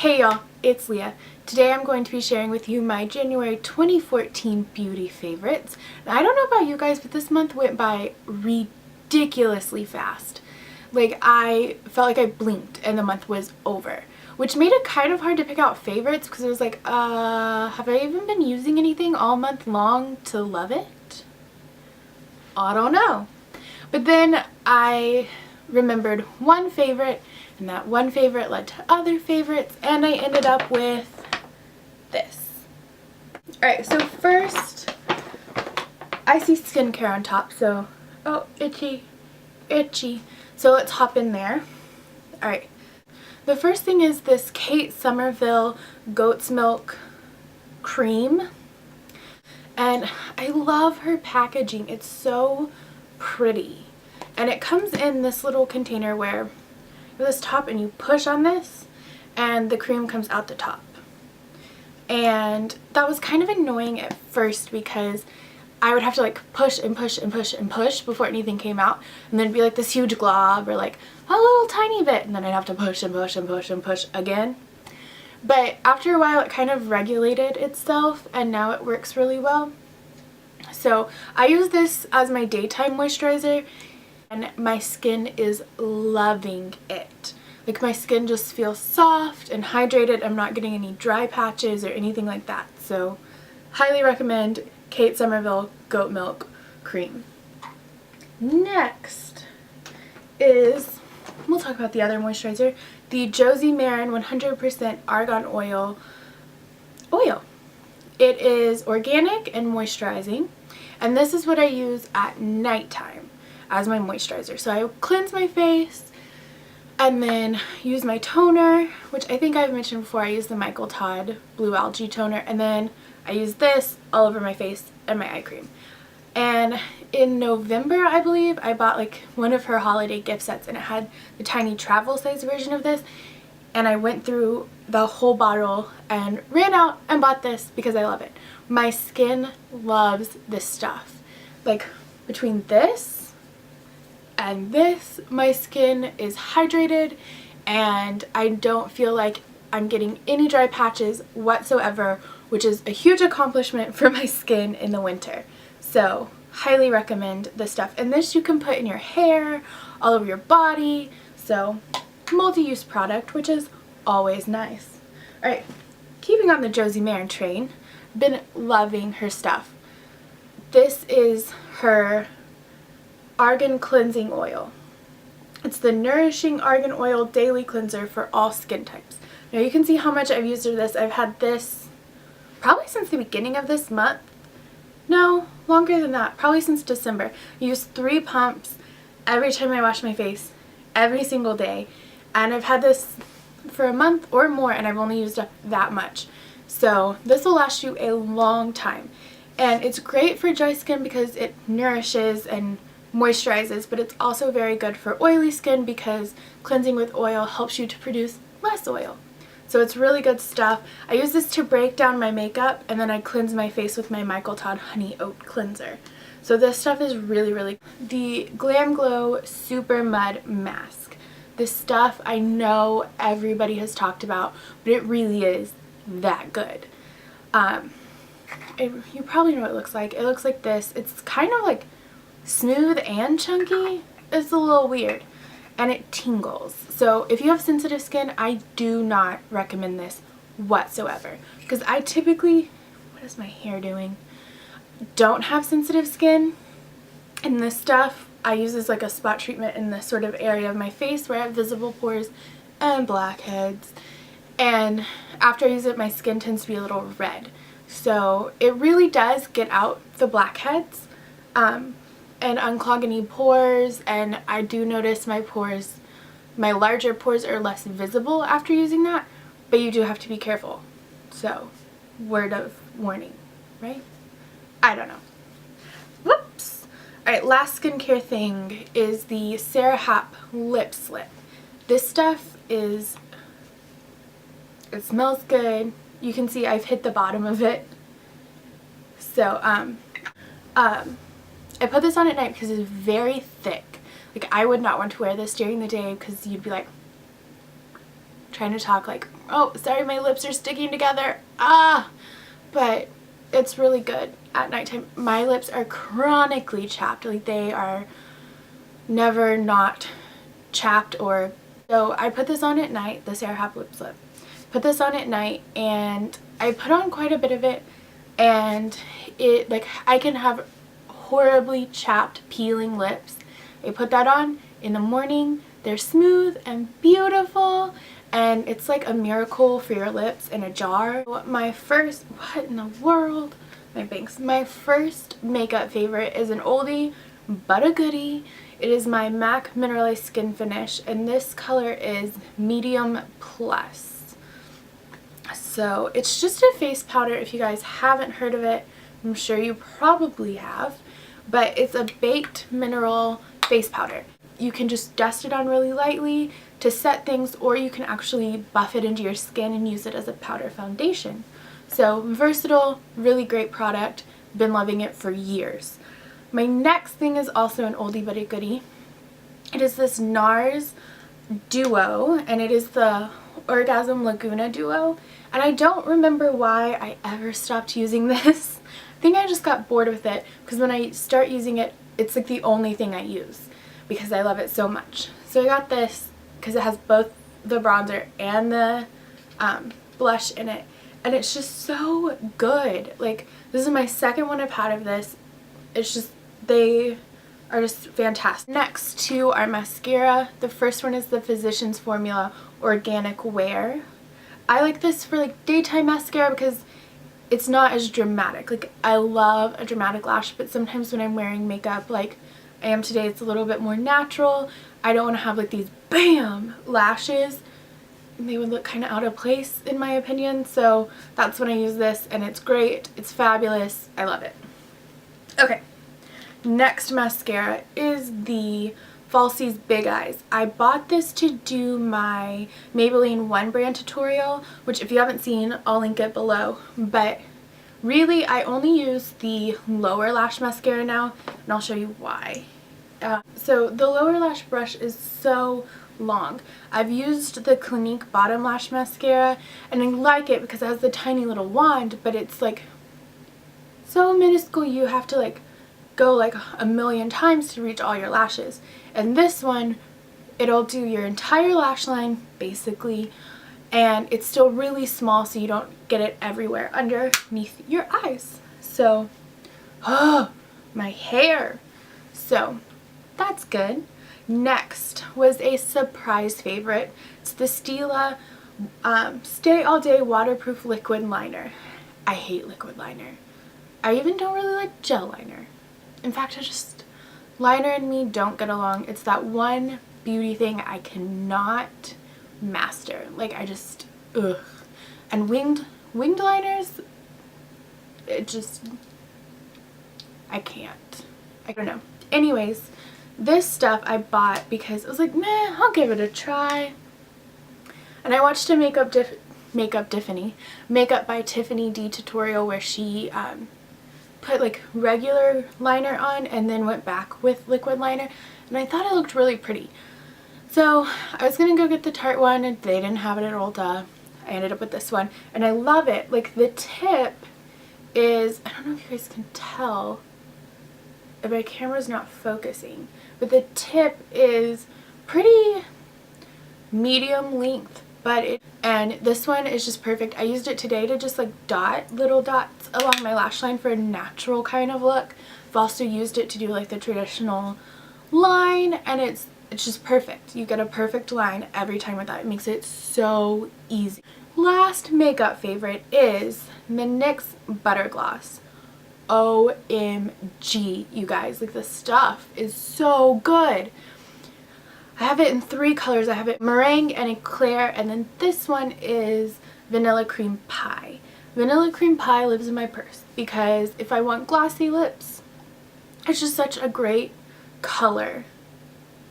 Hey y'all, it's Leah. Today I'm going to be sharing with you my January 2014 beauty favorites. Now, I don't know about you guys, but this month went by ridiculously fast. Like, I felt like I blinked and the month was over, which made it kind of hard to pick out favorites because it was like, have I even been using anything all month long to love it? I don't know. But then I remembered one favorite, and that one favorite led to other favorites, and I ended up with this. Alright, so first, I see skincare on top, so, oh, itchy, itchy. So let's hop in there. Alright, the first thing is this Kate Sommerville Goat's Milk Cream, and I love her packaging. It's so pretty. And it comes in this little container where you have this top and you push on this and the cream comes out the top. And that was kind of annoying at first because I would have to like push and push and push and push before anything came out, and then it'd be like this huge glob or like a little tiny bit, and then I'd have to push and push and push and push again. But after a while it kind of regulated itself and now it works really well. So I use this as my daytime moisturizer and my skin is loving it. Like, my skin just feels soft and hydrated. I'm not getting any dry patches or anything like that. So highly recommend Kate Sommerville Goat Milk Cream. Next is, we'll talk about the other moisturizer, the Josie Maran 100% Argan Oil. It is organic and moisturizing, and this is what I use at nighttime as my moisturizer. So I cleanse my face and then use my toner, which I think I've mentioned before. I use the Michael Todd Blue Algae Toner, and then I use this all over my face and my eye cream. And in November, I believe, I bought like one of her holiday gift sets, and it had the tiny travel size version of this, and I went through the whole bottle and ran out and bought this because I love it. My skin loves this stuff. Like, between this and this, my skin is hydrated and I don't feel like I'm getting any dry patches whatsoever, which is a huge accomplishment for my skin in the winter. So highly recommend this stuff. And this you can put in your hair, all over your body, so multi-use product, which is always nice. Alright, keeping on the Josie Maran train, been loving her stuff. This is her Argan Cleansing Oil. It's the Nourishing Argan Oil Daily Cleanser for all skin types. Now you can see how much I've used of this. I've had this probably since the beginning of this month. No, longer than that. Probably since December. I use 3 pumps every time I wash my face, every single day. And I've had this for a month or more, and I've only used up that much. So this will last you a long time. And it's great for dry skin because it nourishes and moisturizes, but it's also very good for oily skin because cleansing with oil helps you to produce less oil. So it's really good stuff. I use this to break down my makeup, and then I cleanse my face with my Michael Todd Honey Oat Cleanser. So this stuff is really, really good. The Glam Glow Super Mud Mask. This stuff I know everybody has talked about, but it really is that good. You probably know what it looks like. It looks like this. It's kind of like smooth and chunky. It's a little weird, and it tingles. So if you have sensitive skin, I do not recommend this whatsoever, because I typically, what is my hair doing, don't have sensitive skin, and this stuff I use as like a spot treatment in this sort of area of my face where I have visible pores and blackheads, and after I use it my skin tends to be a little red. So it really does get out the blackheads and unclog any pores, and I do notice my pores, my larger pores, are less visible after using that, but you do have to be careful. So, word of warning, right? I don't know. Whoops! Alright, last skincare thing is the Sarah Happ Lip Slip. This stuff is, it smells good. You can see I've hit the bottom of it. So, I put this on at night because it's very thick. Like, I would not want to wear this during the day because you'd be like trying to talk like Oh, sorry, my lips are sticking together. Ah! But it's really good at nighttime. My lips are chronically chapped. Like, they are never not chapped. Or so I put this on at night, the Sarah Half Lip Slip. Put this on at night, and I put on quite a bit of it, and it, like, I can have horribly chapped, peeling lips. I put that on in the morning. They're smooth and beautiful, and it's like a miracle for your lips in a jar. My first, what in the world? My bangs. My first makeup favorite is an oldie but a goodie. It is my MAC Mineralize Skinfinish, and this color is medium plus. So it's just a face powder. If you guys haven't heard of it, I'm sure you probably have, but it's a baked mineral face powder. You can just dust it on really lightly to set things, or you can actually buff it into your skin and use it as a powder foundation. So versatile, really great product. Been loving it for years. My next thing is also an oldie but a goodie. It is this NARS duo, and it is the Orgasm Laguna duo. And I don't remember why I ever stopped using this. I think I just got bored with it, because when I start using it, it's like the only thing I use because I love it so much. So I got this because it has both the bronzer and the blush in it, and it's just so good. Like, this is my second one I've had of this. It's just, they are just fantastic. Next to our mascara, the first one is the Physicians Formula Organic Wear. I like this for like daytime mascara because it's not as dramatic. Like, I love a dramatic lash, but sometimes when I'm wearing makeup like I am today, it's a little bit more natural. I don't want to have like these BAM lashes. They would look kind of out of place in my opinion. So that's when I use this, and it's great. It's fabulous. I love it. Okay, next mascara is the Falsies Big Eyes. I bought this to do my Maybelline One Brand tutorial, which if you haven't seen, I'll link it below. But really, I only use the lower lash mascara now, and I'll show you why. So the lower lash brush is so long. I've used the Clinique Bottom Lash Mascara, and I like it because it has the tiny little wand, but it's like so minuscule you have to like go like a million times to reach all your lashes. And this one, it'll do your entire lash line basically, and it's still really small so you don't get it everywhere underneath your eyes. So, oh, my hair. So that's good. Next was a surprise favorite. It's the Stila Stay All Day Waterproof Liquid Liner. I hate liquid liner. I even don't really like gel liner. In fact, liner and me don't get along. It's that one beauty thing I cannot master. Like, I just, ugh. And winged liners, it just, I can't. I don't know. Anyways, this stuff I bought because I was like, meh, I'll give it a try. And I watched a Makeup by Tiffany D tutorial where she put like regular liner on and then went back with liquid liner, and I thought it looked really pretty. So I was gonna go get the Tarte one, and they didn't have it at Ulta. I ended up with this one, and I love it. Like, the tip is, I don't know if you guys can tell, my camera's not focusing, but the tip is pretty medium length, and this one is just perfect. I used it today to just like dot little dots along my lash line for a natural kind of look. I've also used it to do like the traditional line, and it's just perfect. You get a perfect line every time with that. It makes it so easy. Last makeup favorite is the NYX Butter Gloss. OMG, you guys, like, the stuff is so good. I have it in 3 colors. I have it meringue and eclair, and then this one is vanilla cream pie. Vanilla cream pie lives in my purse because if I want glossy lips, it's just such a great color.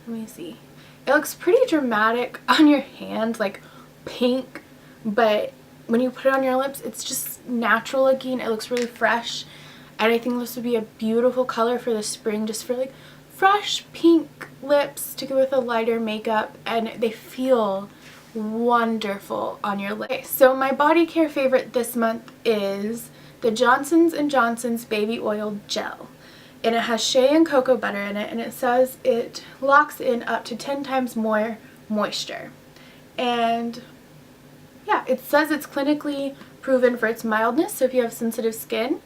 Let me see. It looks pretty dramatic on your hand, like pink, but when you put it on your lips, it's just natural looking. It looks really fresh. And I think this would be a beautiful color for the spring, just for like fresh pink lips to go with a lighter makeup, and they feel wonderful on your legs. Okay, so my body care favorite this month is the Johnson's & Johnson's Baby Oil Gel. And it has shea and cocoa butter in it, and it says it locks in up to 10 times more moisture. And yeah, it says it's clinically proven for its mildness, so if you have sensitive skin,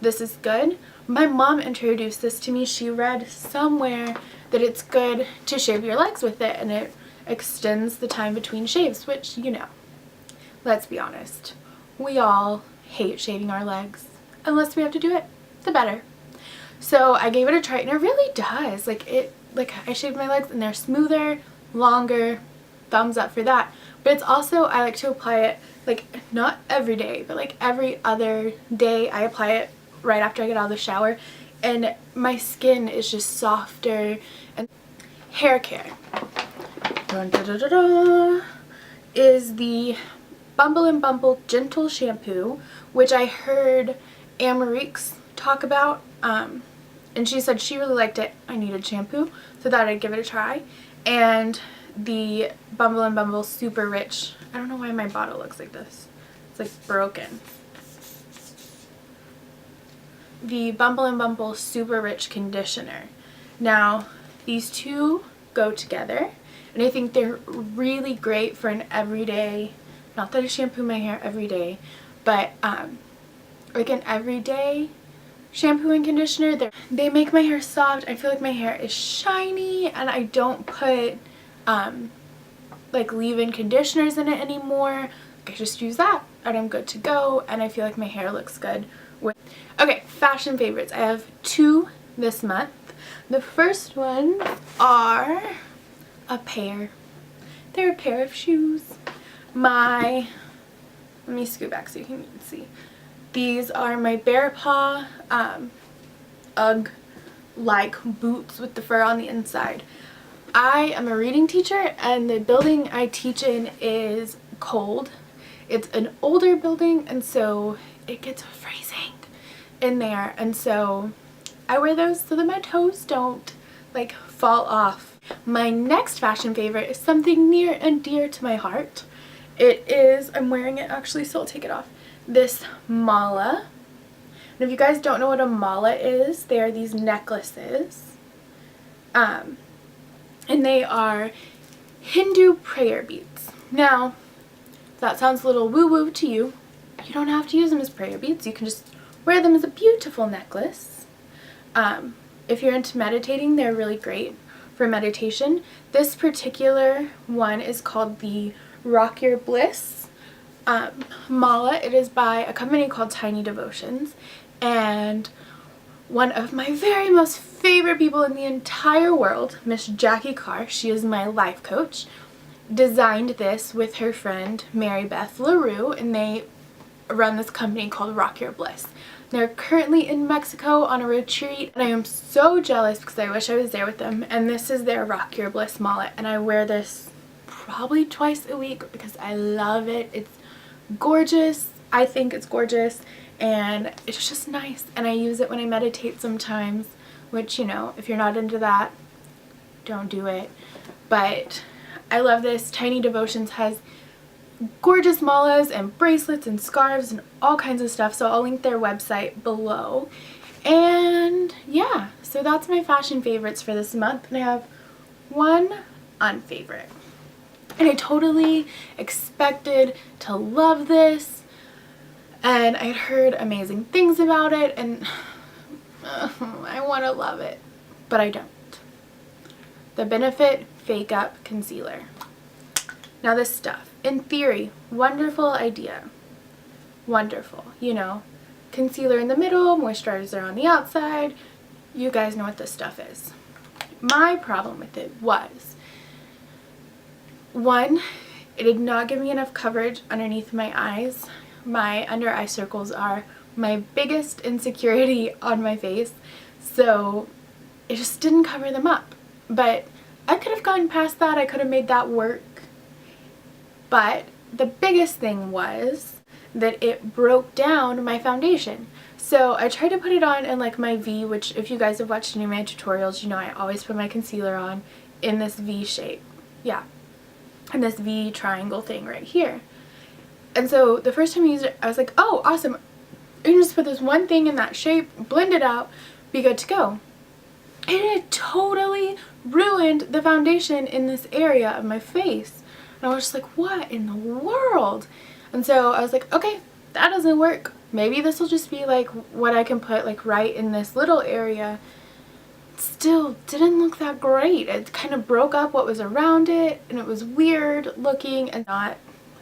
this is good. My mom introduced this to me. She read somewhere that it's good to shave your legs with it, and it extends the time between shaves, which, you know, let's be honest, we all hate shaving our legs. Unless we have to do it, the better. So I gave it a try, and it really does. Like I shaved my legs and they're smoother, longer, thumbs up for that. But it's also, I like to apply it, like, not every day, but like every other day I apply it right after I get out of the shower, and my skin is just softer. And hair care is the Bumble Gentle Shampoo, which I heard Amarique's talk about, and she said she really liked it. I needed shampoo, so thought I'd give it a try. And the Bumble Super Rich, I don't know why my bottle looks like this, it's like broken. The Bumble Super Rich Conditioner. Now, these two go together, and I think they're really great for an everyday, not that I shampoo my hair every day, but like an everyday shampoo and conditioner. They make my hair soft. I feel like my hair is shiny, and I don't put like leave-in conditioners in it anymore. I just use that and I'm good to go, and I feel like my hair looks good. Okay, fashion favorites. I have two this month. The first one are a pair. They're a pair of shoes. Let me scoot back so you can see. These are my Bear Paw Ugg-like boots with the fur on the inside. I am a reading teacher, and the building I teach in is cold. It's an older building, and so it gets freezing in there, and so I wear those so that my toes don't like fall off. My next fashion favorite is something near and dear to my heart. It is, I'm wearing it actually, so I'll take it off, this mala. And if you guys don't know what a mala is, they are these necklaces, and they are Hindu prayer beads. Now, if that sounds a little woo-woo to you, you don't have to use them as prayer beads. You can just wear them as a beautiful necklace. If you're into meditating, they're really great for meditation. This particular one is called the Rock Your Bliss mala. It is by a company called Tiny Devotions, and one of my very most favorite people in the entire world, Miss Jackie Carr, she is my life coach, designed this with her friend Mary Beth LaRue, and they run this company called Rock Your Bliss. They're currently in Mexico on a retreat, and I am so jealous because I wish I was there with them. And this is their Rock Your Bliss mallet, and I wear this probably twice a week because I love it. It's gorgeous. I think it's gorgeous, and it's just nice, and I use it when I meditate sometimes, which, you know, if you're not into that, don't do it. But I love this. Tiny Devotions has gorgeous malas and bracelets and scarves and all kinds of stuff, so I'll link their website below. And yeah, so that's my fashion favorites for this month, and I have one unfavorite. And I totally expected to love this, and I'd heard amazing things about it, and I want to love it, but I don't. The Benefit Fake Up Concealer. Now this stuff, in theory, wonderful idea. Wonderful, you know, concealer in the middle, moisturizer on the outside. You guys know what this stuff is. My problem with it was, one, it did not give me enough coverage underneath my eyes. My under eye circles are my biggest insecurity on my face, so it just didn't cover them up. But I could have gone past that. I could have made that work. But the biggest thing was that it broke down my foundation. So I tried to put it on in like my V, which if you guys have watched any of my tutorials, you know I always put my concealer on in this V shape. Yeah. and this V triangle thing right here. And so the first time I used it, I was like, oh, awesome. You can just put this one thing in that shape, blend it out, be good to go. And it totally ruined the foundation in this area of my face. And I was just like, what in the world? And so I was like, okay, that doesn't work. Maybe this will just be like what I can put like right in this little area. Still didn't look that great. It kind of broke up what was around it, and it was weird looking and not,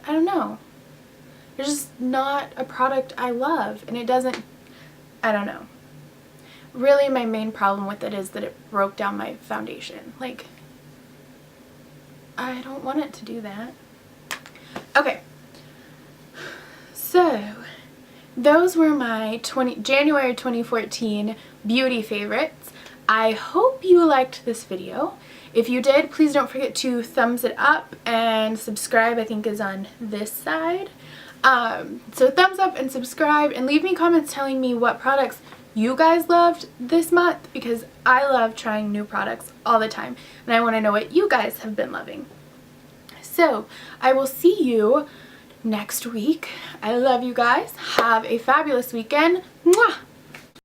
I don't know. It's just not a product I love, and it doesn't, I don't know. Really, my main problem with it is that it broke down my foundation. Like, I don't want it to do that. Okay. So, those were my January 2014 beauty favorites. I hope you liked this video. If you did, please don't forget to thumbs it up, and subscribe I think is on this side. So thumbs up and subscribe, and leave me comments telling me what products you guys loved this month, because I love trying new products all the time and I want to know what you guys have been loving. So I will see you next week. I love you guys. Have a fabulous weekend. Mwah!